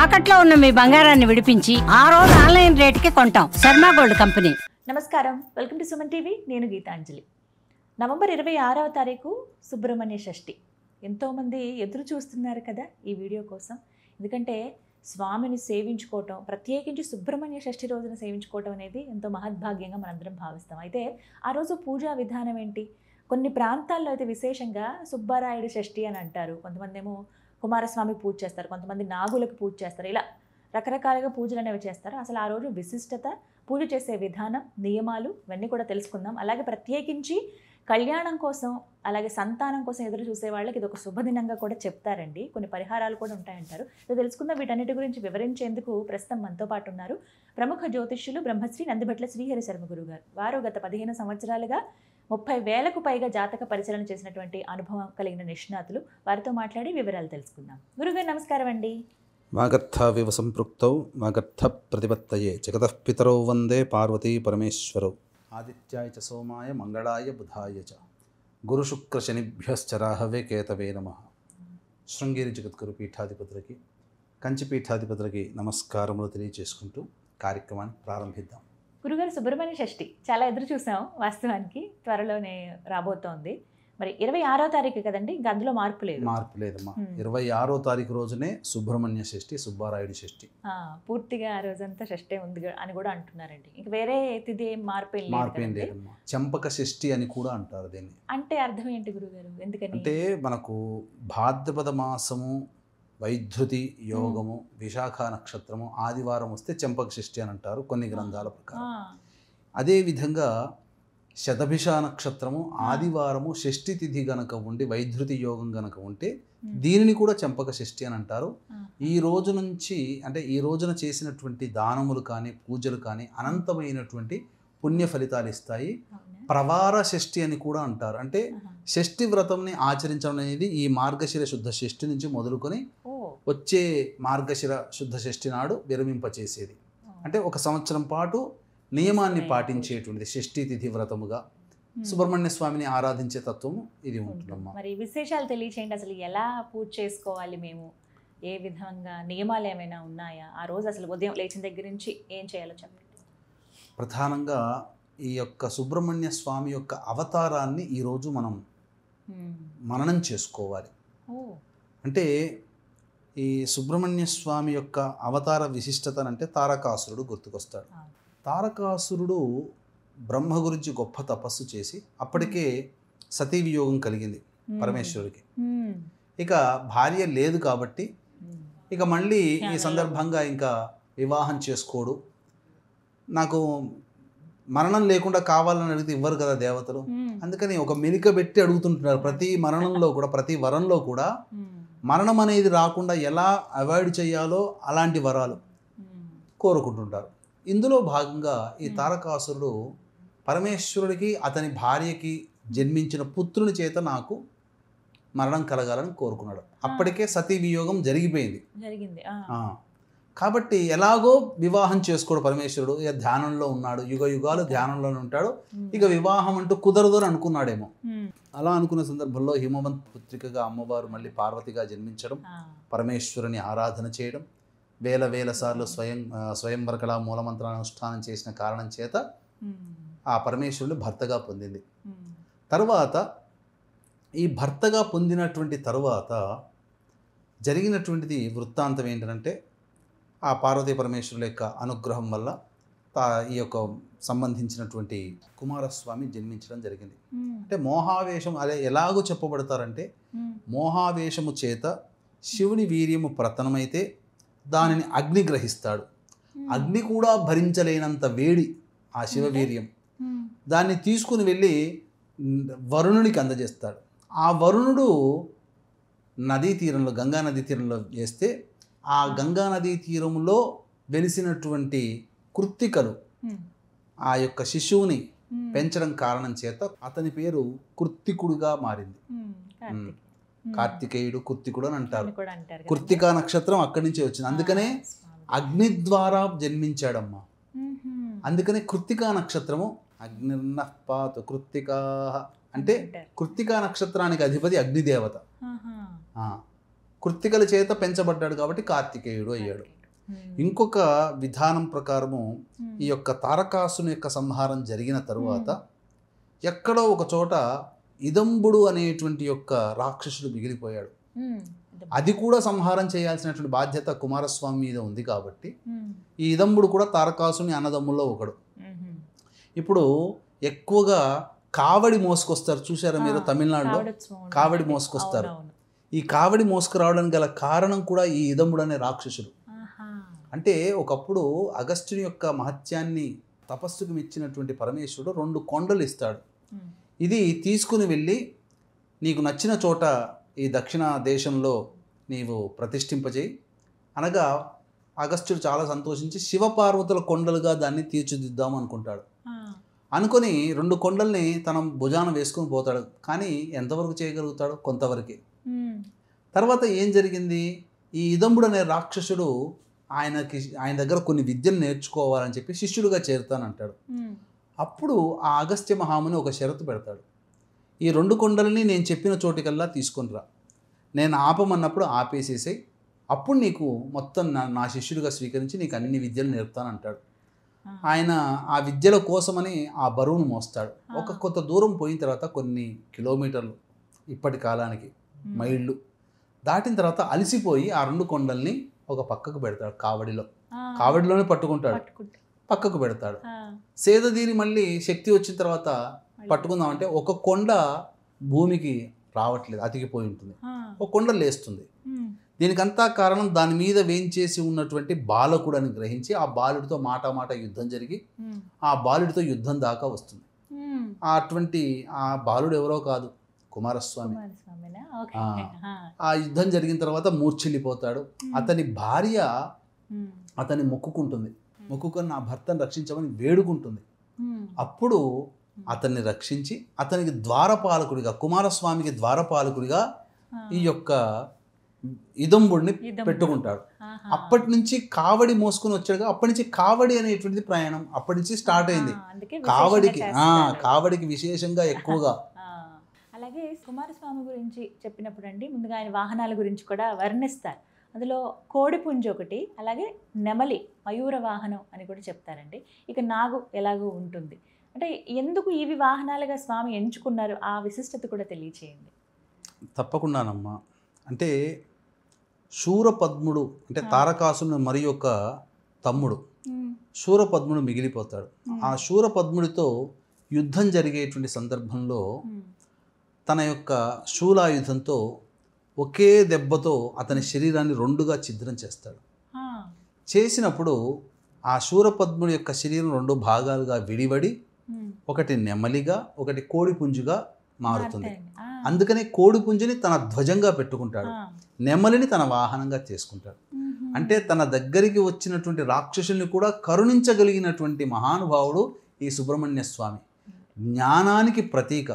తాకట్లో ఉన్న మీ బంగారాన్ని విడిపించి ఆ రోజు ఆన్లైన్ రేటుకి కొంటాం. Sharma gold company. నమస్కారం, వెల్కమ్ టు సుమన్ టీవీ. నేను గీతాంజలి. నవంబర్ 26వ తారీఖు సుబ్రహ్మణ్య షష్ఠి. ఎంతోమంది ఎదురు చూస్తున్నారు కదా ఈ వీడియో కోసం. ఎందుకంటే స్వామిని సేవించుకోవటం, ప్రత్యేకించి సుబ్రహ్మణ్య షష్ఠి రోజున సేవించుకోవటం అనేది ఎంతో మహద్భాగ్యంగా మనందరం భావిస్తాం. అయితే ఆ రోజు పూజా విధానం ఏంటి? కొన్ని ప్రాంతాల్లో అయితే విశేషంగా సుబ్బారాయుడు షష్ఠి అని అంటారు. కొంతమంది ఏమో కుమారస్వామి పూజ చేస్తారు, కొంతమంది నాగులకు పూజ చేస్తారు. ఇలా రకరకాలుగా పూజలు అనేవి చేస్తారు. అసలు ఆ రోజు విశిష్టత, పూజ చేసే విధానం, నియమాలు ఇవన్నీ కూడా తెలుసుకుందాం. అలాగే ప్రత్యేకించి కళ్యాణం కోసం, అలాగే సంతానం కోసం ఎదురు చూసే వాళ్ళకి ఇది ఒక శుభదినంగా కూడా చెప్తారండి. కొన్ని పరిహారాలు కూడా ఉంటాయంటారు. ఇది తెలుసుకుందాం. వీటన్నిటి గురించి వివరించేందుకు ప్రస్తుతం మనతో పాటు ఉన్నారు ప్రముఖ జ్యోతిష్యులు బ్రహ్మశ్రీ నందిభట్ల శ్రీహరి శర్మ గురువు గారు. వారు గత 15 సంవత్సరాలుగా 30,000కు పైగా జాతక పరిశీలన చేసినటువంటి అనుభవం కలిగిన నిష్ణాతులు. వారితో మాట్లాడి వివరాలు తెలుసుకుందాం. గురుగారు నమస్కారం అండి. వాగర్థావివ సంపృక్తౌ వాగర్థ ప్రతిపత్తయే జగతః పితరౌ వందే పార్వతీ పరమేశ్వరౌ. ఆదిత్యాయ చ సోమాయ మంగళాయ బుధాయ చ గురుశుక్రశనిభ్యశ్చ రాహవే కేతవే నమః. శృంగేరి జగద్గురు పీఠాధిపతులకి, కంచి పీఠాధిపతులకి నమస్కారములు తెలియజేసుకుంటూ కార్యక్రమాన్ని ప్రారంభిద్దాం. గురుగారు, సుబ్రహ్మణ్య షష్ఠి చాలా ఎదురు చూసాం. వాస్తవానికి త్వరలోనే రాబోతోంది. మరి 26వ తారీఖు కదండి, ఇంకా అందులో మార్పు లేదమ్మా. 26వ తారీఖు రోజునే సుబ్రహ్మణ్య షష్ఠి, సుబ్బారాయుడు షష్ఠి. పూర్తిగా ఆ రోజంతా షష్ఠే ఉంది అని కూడా అంటున్నారండి. ఇంక వేరే తిథి మార్పు ఏం లేదమ్మా. చంపక షష్ఠి అని కూడా అంటారు దీన్ని. అంటే అర్థం ఏంటి గురుగారు? ఎందుకని అంటే మనకు భాద్రపద మాసము, వైధృతి యోగము, విశాఖ నక్షత్రము ఆదివారం వస్తే చంపక షష్ఠి అని అంటారు కొన్ని గ్రంథాల ప్రకారం. అదేవిధంగా శతభిష నక్షత్రము ఆదివారము షష్ఠి తిథి గనక ఉండి వైధృతి యోగం గనక ఉంటే దీనిని కూడా చంపక షష్ఠి అని అంటారు. ఈ రోజు నుంచి, అంటే ఈ రోజున చేసినటువంటి దానములు కానీ పూజలు కానీ అనంతమైనటువంటి పుణ్య ఫలితాలు ఇస్తాయి. ప్రవార షష్ఠి అని కూడా అంటారు. అంటే షష్ఠి వ్రతంని ఆచరించడం అనేది ఈ మార్గశిర శుద్ధ షష్ఠి నుంచి మొదలుకొని వచ్చే మార్గశిర శుద్ధ షష్ఠి నాడు విరమింపచేసేది. అంటే ఒక సంవత్సరం పాటు నియమాన్ని పాటించేటువంటిది షష్ఠి తిథి వ్రతముగా సుబ్రహ్మణ్య స్వామిని ఆరాధించే తత్వము ఇది ఉంటుందమ్మా. మరి విశేషాలు తెలియచేయండి. అసలు ఎలా పూజ చేసుకోవాలి, మేము ఏ విధంగా నియమాలు ఏమైనా ఉన్నాయా? ఆ రోజు అసలు ఉదయం లేచిన దగ్గర నుంచి ఏం చేయాలో చెప్పండి. ప్రధానంగా ఈ యొక్క సుబ్రహ్మణ్య స్వామి యొక్క అవతారాన్ని ఈరోజు మనం మననం చేసుకోవాలి. అంటే ఈ సుబ్రహ్మణ్య స్వామి యొక్క అవతార విశిష్టత అంటే తారకాసురుడు గుర్తుకొస్తాడు. తారకాసురుడు బ్రహ్మ గురించి గొప్ప తపస్సు చేసి అప్పటికే సతీ వియోగం కలిగింది పరమేశ్వరుడికి. ఇక భార్య లేదు కాబట్టి ఇక మళ్ళీ ఈ సందర్భంగా ఇంకా వివాహం చేసుకోడు. నాకు మరణం లేకుండా కావాలని అడిగితే ఇవ్వరు కదా దేవతలు. అందుకని ఒక మెలిక పెట్టి అడుగుతుంటున్నారు. ప్రతి మరణంలో కూడా, ప్రతి వరంలో కూడా మరణం అనేది రాకుండా ఎలా అవాయిడ్ చేయాలో అలాంటి వరాలు కోరుకుంటుంటారు. ఇందులో భాగంగా ఈ తారకాసురుడు పరమేశ్వరుడికి, అతని భార్యకి జన్మించిన పుత్రుని చేత నాకు మరణం కలగాలని కోరుకున్నాడు. అప్పటికే సతీ వియోగం జరిగిపోయింది. కాబట్టి ఎలాగో వివాహం చేసుకోడు పరమేశ్వరుడు. ఇక ధ్యానంలో ఉన్నాడు, యుగ యుగాలు ధ్యానంలోనే ఉంటాడు. ఇక వివాహం అంటూ కుదరదు అని అనుకున్నాడేమో. అలా అనుకున్న సందర్భంలో హిమవంత్ పుత్రికగా అమ్మవారు మళ్ళీ పార్వతిగా జన్మించడం, పరమేశ్వరుని ఆరాధన చేయడం, వేల సార్లు స్వయంవర కళా మూలమంత్రానుష్ఠానం చేసిన కారణం చేత ఆ పరమేశ్వరుని భర్తగా పొందింది. తరువాత ఈ భర్తగా పొందినటువంటి తరువాత జరిగినటువంటిది వృత్తాంతం ఏంటంటే, ఆ పార్వతీ పరమేశ్వరుల యొక్క అనుగ్రహం వల్ల ఈ యొక్క సంబంధించినటువంటి కుమారస్వామి జన్మించడం జరిగింది. అంటే మోహావేశం, అదే ఎలాగో చెప్పబడతారంటే, మోహావేశము చేత శివుని వీర్యము ప్రతనమైతే దానిని అగ్ని గ్రహిస్తాడు. అగ్ని కూడా భరించలేనంత వేడి ఆ శివవీర్యం. దాన్ని తీసుకుని వెళ్ళి వరుణునికి అందజేస్తాడు. ఆ వరుణుడు నదీ తీరంలో, గంగా నదీ తీరంలో వేస్తే ఆ గంగా నదీ తీరంలో వెలిసినటువంటి కృత్తికలు ఆ యొక్క శిశువుని పెంచడం కారణం చేత అతని పేరు కృత్తికుడుగా మారింది. కార్తికేయుడు, కృత్తికుడు అని అంటారు. కృత్తికా నక్షత్రం అక్కడి నుంచే వచ్చింది. అందుకనే అగ్ని ద్వారా జన్మించాడమ్మా. అందుకనే కృత్తికా నక్షత్రము అగ్నిర్నఃపాతు కృత్తికా అంటే కృత్తికా నక్షత్రానికి అధిపతి అగ్నిదేవత. కృత్తికల చేత పెంచబడ్డాడు కాబట్టి కార్తికేయుడు అయ్యాడు. ఇంకొక విధానం ప్రకారము ఈ యొక్క తారకాసుని యొక్క సంహారం జరిగిన తరువాత ఎక్కడో ఒక చోట ఇదంబుడు అనేటువంటి యొక్క రాక్షసుడు మిగిలిపోయాడు. అది కూడా సంహారం చేయాల్సినటువంటి బాధ్యత కుమారస్వామి మీద ఉంది కాబట్టి ఈ ఇదంబుడు కూడా తారకాసుని అన్నదమ్ముల్లో ఒకడు. ఇప్పుడు ఎక్కువగా కావడి మోసుకొస్తారు, చూసారా మీరు? తమిళనాడులో కావడి మోసుకొస్తారు. ఈ కావడి మోసుకురావడానికి గల కారణం కూడా ఈ ఇదంబుడు అనే రాక్షసుడు. అంటే ఒకప్పుడు అగస్త్యుని యొక్క మహత్యాన్ని తపస్సుకు మెచ్చినటువంటి పరమేశ్వరుడు 2 కొండలు ఇస్తాడు. ఇది తీసుకుని వెళ్ళి నీకు నచ్చిన చోట ఈ దక్షిణ దేశంలో నీవు ప్రతిష్ఠింపజేయి అనగా అగస్త్యుడు చాలా సంతోషించి శివపార్వతుల కొండలుగా దాన్ని తీర్చిదిద్దాం అనుకుంటాడు. అనుకొని 2 కొండల్ని తన భుజాన వేసుకొని పోతాడు. కానీ ఎంతవరకు చేయగలుగుతాడు? కొంతవరకే. తర్వాత ఏం జరిగింది? ఈ ఇదంబుడు అనే రాక్షసుడు ఆయన దగ్గర కొన్ని విద్యలు నేర్చుకోవాలని చెప్పి శిష్యుడిగా చేరుతానంటాడు. అప్పుడు ఆ అగస్త్య మహాముని ఒక షరతు పెడతాడు. ఈ 2 కొండలని నేను చెప్పిన చోటికల్లా తీసుకొని రా, నేను ఆపమన్నప్పుడు ఆపేసేసాయి, అప్పుడు నీకు మొత్తం నా శిష్యుడిగా స్వీకరించి నీకు అన్ని విద్యలు నేర్పుతానంటాడు. ఆయన ఆ విద్యల కోసమని ఆ బరువును మోస్తాడు. ఒక కొంత దూరం పోయిన తర్వాత కొన్ని కిలోమీటర్లు, ఇప్పటి కాలానికి మైళ్ళు దాటిన తర్వాత అలసిపోయి ఆ 2 కొండల్ని ఒక పక్కకు పెడతాడు. కావడిలోనే పట్టుకుంటాడు, పక్కకు పెడతాడు. సేదదీరి మళ్ళీ శక్తి వచ్చిన తర్వాత పట్టుకుందామంటే ఒక కొండ భూమికి రావట్లేదు, అతికిపోయి ఉంటుంది. ఒక కొండ లేస్తుంది. దీనికంతా కారణం దాని మీద వేయించేసి ఉన్నటువంటి బాలకుడు అని గ్రహించి ఆ బాలుడితో మాట యుద్ధం జరిగి ఆ బాలుడితో యుద్ధం దాకా వస్తుంది. అటువంటి ఆ బాలుడు ఎవరో కాదు, కుమారస్వామి. ఆ యుద్ధం జరిగిన తర్వాత మూర్ఛిల్లిపోతాడు. అతని భార్య అతన్ని మొక్కుకుంటుంది. మొక్కుకొని నా భర్తను రక్షించమని వేడుకుంటుంది. అప్పుడు అతన్ని రక్షించి అతనికి ద్వారపాలకుడిగా, కుమారస్వామికి ద్వారపాలకుడిగా ఈ యొక్క ఇదంబుడిని పెట్టుకుంటాడు. అప్పటి నుంచి కావడి మోసుకొని వచ్చాడుగా, అప్పటి నుంచి కావడి అనేటువంటిది ప్రయాణం అప్పటి నుంచి స్టార్ట్ అయింది. కావడికి విశేషంగా ఎక్కువగా. అలాగే కుమారస్వామి గురించి చెప్పినప్పుడు అండి, ముందుగా ఆయన వాహనాల గురించి కూడా వర్ణిస్తారు. అందులో కోడిపుంజు ఒకటి, అలాగే నెమలి, మయూర వాహనం అని కూడా చెప్తారండి. ఇక నాగు ఎలాగో ఉంటుంది. అంటే ఎందుకు ఇవి వాహనాలుగా స్వామి ఎంచుకున్నారు, ఆ విశిష్టత కూడా తెలియచేయండి. తప్పకుండానమ్మా. అంటే శూరపద్ముడు అంటే తారకాసుని మరి యొక్క తమ్ముడు శూరపద్ముడు మిగిలిపోతాడు. ఆ శూరపద్ముడితో యుద్ధం జరిగేటువంటి సందర్భంలో తన యొక్క శూలాయుధంతో ఒకే దెబ్బతో అతని శరీరాన్ని 2గా ఛిద్రం చేస్తాడు. చేసినప్పుడు ఆ శూరపద్ముడి యొక్క శరీరం 2 భాగాలుగా విడివడి ఒకటి నెమలిగా ఒకటి కోడిపుంజుగా మారుతుంది. అందుకనే కోడిపుంజుని తన ధ్వజంగా పెట్టుకుంటాడు, నెమలిని తన వాహనంగా చేసుకుంటాడు. అంటే తన దగ్గరికి వచ్చినటువంటి రాక్షసుల్ని కూడా కరుణించగలిగినటువంటి మహానుభావుడు ఈ సుబ్రహ్మణ్య స్వామి. జ్ఞానానికి ప్రతీక.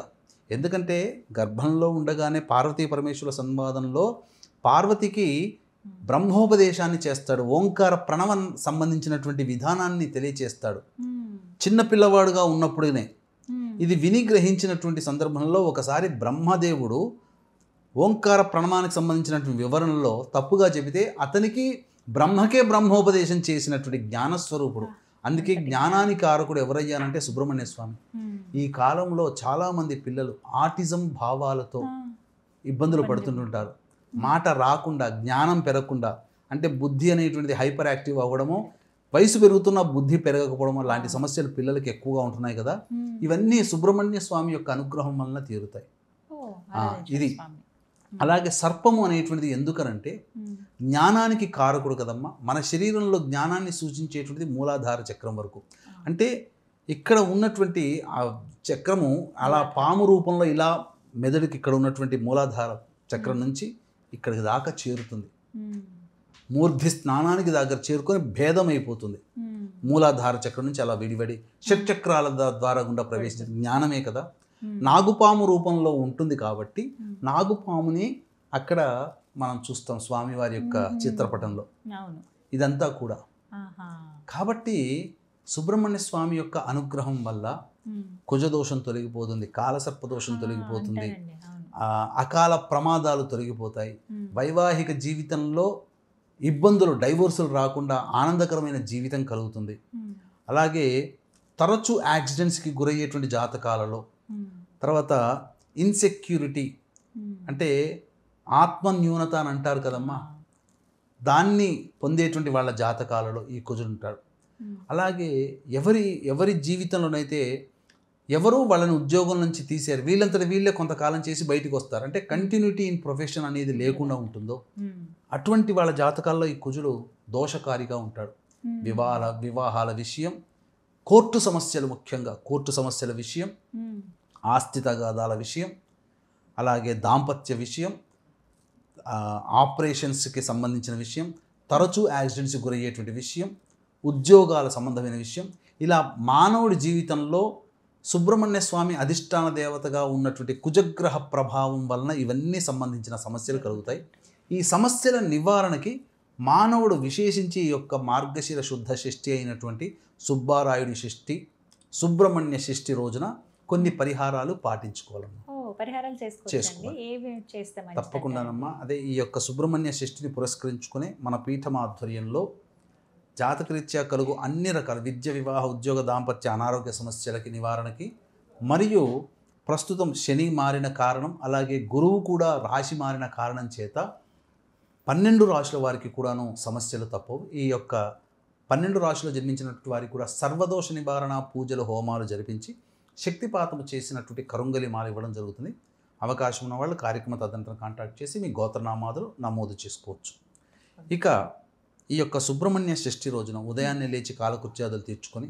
ఎందుకంటే గర్భంలో ఉండగానే పార్వతీ పరమేశ్వరుల సంవాదంలో పార్వతికి బ్రహ్మోపదేశాన్ని చేస్తాడు. ఓంకార ప్రణవం సంబంధించినటువంటి విధానాన్ని తెలియచేస్తాడు. చిన్న పిల్లవాడుగా ఉన్నప్పుడునే ఇది విని గ్రహించినటువంటి సందర్భంలో ఒకసారి బ్రహ్మదేవుడు ఓంకార ప్రణవానికి సంబంధించినటువంటి వివరణలో తప్పుగా చెబితే అతనికి బ్రహ్మకే బ్రహ్మోపదేశం చేసినటువంటి జ్ఞానస్వరూపుడు. అందుకే జ్ఞానానికి కారకుడు ఎవరయ్యానంటే సుబ్రహ్మణ్య స్వామి. ఈ కాలంలో చాలామంది పిల్లలు ఆటిజం భావాలతో ఇబ్బందులు పడుతుంటుంటారు. మాట రాకుండా, జ్ఞానం పెరగకుండా, అంటే బుద్ధి అనేటువంటిది హైపర్ యాక్టివ్ అవ్వడము, వయసు పెరుగుతున్న బుద్ధి పెరగకపోవడం లాంటి సమస్యలు పిల్లలకి ఎక్కువగా ఉంటున్నాయి కదా. ఇవన్నీ సుబ్రహ్మణ్య స్వామి యొక్క అనుగ్రహం వలన తీరుతాయి. ఇది అలాగే సర్పము అనేటువంటిది ఎందుకనంటే జ్ఞానానికి కారకుడు కదమ్మా. మన శరీరంలో జ్ఞానాన్ని సూచించేటువంటిది మూలాధార చక్రం వరకు. అంటే ఇక్కడ ఉన్నటువంటి ఆ చక్రము అలా పాము రూపంలో ఇలా మెదడుకి ఇక్కడ ఉన్నటువంటి మూలాధార చక్రం నుంచి ఇక్కడికి దాకా చేరుతుంది. మూర్ధి స్నానానికి దగ్గర చేరుకొని భేదం అయిపోతుంది. మూలాధార చక్రం నుంచి అలా విడివడి షట్చక్రాల ద్వారా గుండా ప్రవేశించే జ్ఞానమే కదా. నాగుపాము రూపంలో ఉంటుంది కాబట్టి నాగుపాముని అక్కడ మనం చూస్తాం స్వామివారి యొక్క చిత్రపటంలో. ఇదంతా కూడా కాబట్టి సుబ్రహ్మణ్య స్వామి యొక్క అనుగ్రహం వల్ల కుజదోషం తొలగిపోతుంది, కాలసర్పదోషం తొలగిపోతుంది. అకాల ప్రమాదాలు తొలగిపోతాయి, వైవాహిక జీవితంలో ఇబ్బందులు డైవోర్సులు రాకుండా ఆనందకరమైన జీవితం కలుగుతుంది. అలాగే తరచూ యాక్సిడెంట్స్కి గురయ్యేటువంటి జాతకాలలో, తర్వాత ఇన్సెక్యూరిటీ అంటే ఆత్మన్యూనత అని అంటారు కదమ్మా, దాన్ని పొందేటువంటి వాళ్ళ జాతకాలలో ఈ కుజుడు ఉంటాడు. అలాగే ఎవరి జీవితంలోనైతే ఎవరు వాళ్ళని ఉద్యోగం నుంచి తీసారు, వీళ్ళంతటి వీళ్ళే కొంతకాలం చేసి బయటికి వస్తారు, అంటే కంటిన్యూటీ ఇన్ ప్రొఫెషన్ అనేది లేకుండా ఉంటుందో అటువంటి వాళ్ళ జాతకాల్లో ఈ కుజుడు దోషకారిగా ఉంటాడు. వివాహాల విషయం, కోర్టు సమస్యలు, ముఖ్యంగా కోర్టు సమస్యల విషయం, ఆస్తి తగాదాల విషయం, అలాగే దాంపత్య విషయం, ఆపరేషన్స్కి సంబంధించిన విషయం, తరచూ యాక్సిడెంట్స్కి గురయ్యేటువంటి విషయం, ఉద్యోగాల సంబంధమైన విషయం, ఇలా మానవుడి జీవితంలో సుబ్రహ్మణ్య స్వామి అధిష్టాన దేవతగా ఉన్నటువంటి కుజగ్రహ ప్రభావం వలన ఇవన్నీ సంబంధించిన సమస్యలు కలుగుతాయి. ఈ సమస్యల నివారణకి మానవుడు విశేషించి ఈ యొక్క మార్గశిర శుద్ధ షష్ఠి అయినటువంటి సుబ్బారాయుడి షష్ఠి, సుబ్రహ్మణ్య షష్ఠి రోజున కొన్ని పరిహారాలు పాటించుకోవాలమ్మా. పరిహారాలు చేసుకోవాలి. తప్పకుండానమ్మా. అదే ఈ యొక్క సుబ్రహ్మణ్య షష్ఠిని పురస్కరించుకునే మన పీఠం ఆధ్వర్యంలో జాతకరీత్యా కలుగు అన్ని రకాల విద్య, వివాహ, ఉద్యోగ, దాంపత్య, అనారోగ్య సమస్యలకి నివారణకి, మరియు ప్రస్తుతం శని మారిన కారణం, అలాగే గురువు కూడా రాశి మారిన కారణం చేత 12 రాశుల వారికి కూడాను సమస్యలు తప్పవు. ఈ యొక్క 12 రాశులు జన్మించినటువంటి వారికి కూడా సర్వదోష నివారణ పూజలు, హోమాలు జరిపించి శక్తిపాతము చేసినటువంటి కరుంగలి మాల ఇవ్వడం జరుగుతుంది. అవకాశం ఉన్న వాళ్ళు కార్యక్రమ తదనంతరం కాంటాక్ట్ చేసి మీ గోత్రనామాదులు నమోదు చేసుకోవచ్చు. ఇక ఈ యొక్క సుబ్రహ్మణ్య షష్ఠి రోజున ఉదయాన్నే లేచి కాలకృత్యాదులు తీర్చుకొని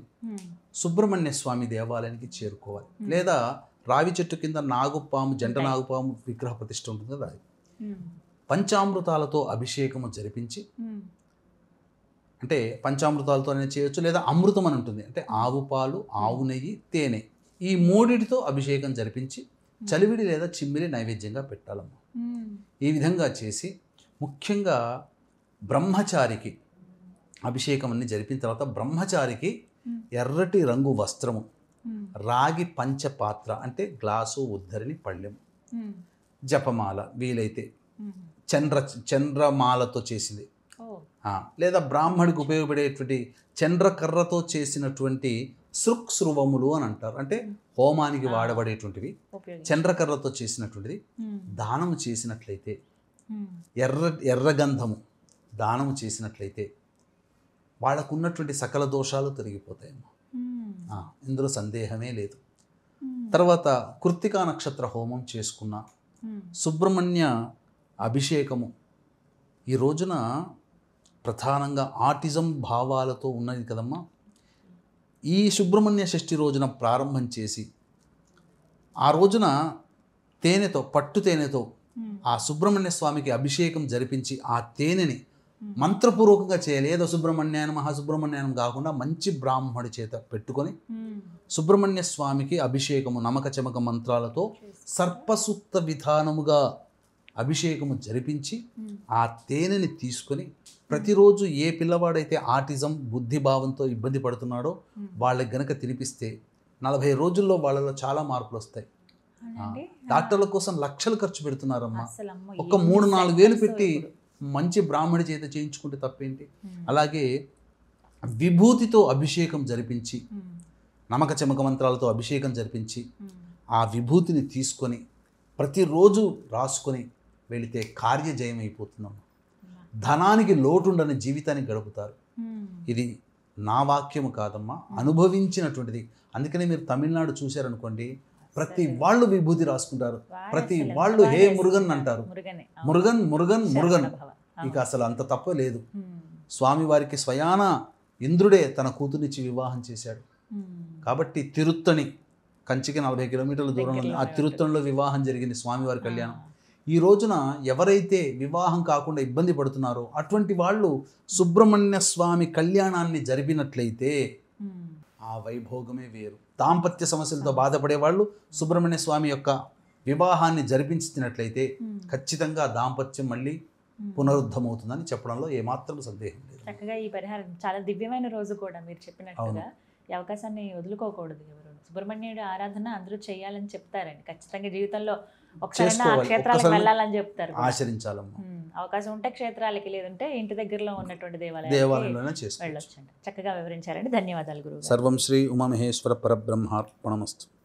సుబ్రహ్మణ్య స్వామి దేవాలయానికి చేరుకోవాలి. లేదా రావి చెట్టు కింద నాగుపాము, జంట నాగుపాము విగ్రహ ప్రతిష్ఠ ఉంటుంది కదా, పంచామృతాలతో అభిషేకము జరిపించి, అంటే పంచామృతాలతో అనేది చేయొచ్చు, లేదా అమృతం అని ఉంటుంది, అంటే ఆవు పాలు, ఆవు నెయ్యి, తేనె, ఈ మూడిటితో అభిషేకం జరిపించి చలివిడి లేదా చిమ్మిలి నైవేద్యంగా పెట్టాలమ్మా. ఈ విధంగా చేసి ముఖ్యంగా బ్రహ్మచారికి అభిషేకం అన్ని జరిపిన తర్వాత బ్రహ్మచారికి ఎర్రటి రంగు వస్త్రము, రాగి పంచపాత్ర అంటే గ్లాసు, ఉద్ధరిని, పళ్ళెం, జపమాల, వీలైతే చంద్రమాలతో చేసింది, లేదా బ్రాహ్మడికి ఉపయోగపడేటువంటి చంద్రకర్రతో చేసినటువంటి శృక్స్రువములు అని అంటారు, అంటే హోమానికి వాడబడేటువంటివి, చంద్రకర్రతో చేసినటువంటిది దానము చేసినట్లయితే, ఎర్రగంధము దానము చేసినట్లయితే వాళ్ళకు ఉన్నటువంటి సకల దోషాలు తొలగిపోతాయమ్మా. ఇందులో సందేహమే లేదు. తర్వాత కృత్తికా నక్షత్ర హోమం చేసుకున్న, సుబ్రహ్మణ్య అభిషేకము ఈ రోజున ప్రధానంగా ఆటిజం భావాలతో ఉన్నది కదమ్మా. ఈ సుబ్రహ్మణ్య షష్ఠి రోజున ప్రారంభం చేసి ఆ రోజున తేనెతో, పట్టు తేనెతో ఆ సుబ్రహ్మణ్య స్వామికి అభిషేకం జరిపించి ఆ తేనెని మంత్రపూర్వకంగా చేయాలి. ఏదో సుబ్రహ్మణ్యానం, మహాసుబ్రహ్మణ్యానం కాకుండా మంచి బ్రాహ్మడి చేత పెట్టుకొని సుబ్రహ్మణ్య స్వామికి అభిషేకము నమక చమక మంత్రాలతో సర్పసూక్త విధానముగా అభిషేకము జరిపించి ఆ తేనెని తీసుకొని ప్రతిరోజు ఏ పిల్లవాడైతే ఆటిజం బుద్ధిభావంతో ఇబ్బంది పడుతున్నాడో వాళ్ళకి గనక తినిపిస్తే 40 రోజుల్లో వాళ్ళలో చాలా మార్పులు వస్తాయి. డాక్టర్ల కోసం లక్షలు ఖర్చు పెడుతున్నారమ్మా. ఒక్క 3-4 వేలు పెట్టి మంచి బ్రాహ్మడి చేత చేయించుకుంటే తప్పేంటి. అలాగే విభూతితో అభిషేకం జరిపించి, నమక చమక మంత్రాలతో అభిషేకం జరిపించి ఆ విభూతిని తీసుకొని ప్రతిరోజు రాసుకొని వెళితే కార్యజయం అయిపోతున్నాం. ధనానికి లోటుండని జీవితాన్ని గడుపుతారు. ఇది నా వాక్యము కాదమ్మా, అనుభవించినటువంటిది. అందుకనే మీరు తమిళనాడు చూశారనుకోండి, ప్రతి వాళ్ళు విభూతి రాసుకుంటారు, ప్రతి వాళ్ళు హే మురుగన్ అంటారు, మురుగన్ మురుగన్ మురుగన్. ఇక అసలు అంత తప్ప లేదు. స్వామివారికి స్వయాన ఇంద్రుడే తన కూతురినిచ్చి వివాహం చేశాడు. కాబట్టి తిరుత్తణి, కంచికి 40 కిలోమీటర్ల దూరంలో ఆ తిరుత్తణిలో వివాహం జరిగింది స్వామివారి కళ్యాణం. ఈ రోజున ఎవరైతే వివాహం కాకుండా ఇబ్బంది పడుతున్నారో అటువంటి వాళ్ళు సుబ్రహ్మణ్య స్వామి కళ్యాణాన్ని జరిపినట్లయితే ఆ వైభోగమే వేరు. దాంపత్య సమస్యలతో బాధపడే వాళ్ళు సుబ్రహ్మణ్య స్వామి యొక్క వివాహాన్ని జరిపించినట్లయితే ఖచ్చితంగా దాంపత్యం మళ్ళీ పునరుద్ధమవుతుందని చెప్పడంలో ఏమాత్రం సందేహం లేదు. చక్కగా ఈ పరిహారం చాలా దివ్యమైన రోజు కూడా మీరు చెప్పినట్టుగా ఈ అవకాశాన్ని వదులుకోకూడదు. ఎవరు సుబ్రహ్మణ్యుడి ఆరాధన అందరూ చేయాలని చెప్తారండి. ఖచ్చితంగా జీవితంలో ఒకసారి ఆ చేసుకోవాలి. క్షేత్రాలకు ఒక్కసారి వెళ్ళాలని చెప్తారు కూడా. ఆచరించాలమ్మా. అవకాశం ఉంటే క్షేత్రాలకి, లేదంటే ఇంటి దగ్గరలో ఉన్నటువంటి దేవాలయాలకి దేవాలయంలోనే చేసుకోవచ్చు. వెళ్ళొచ్చండి. చక్కగా వివరించారండి. ధన్యవాదాలు గురువు గారు. సర్వం శ్రీ ఉమామహేశ్వర పరబ్రహ్మార్పణమస్తు.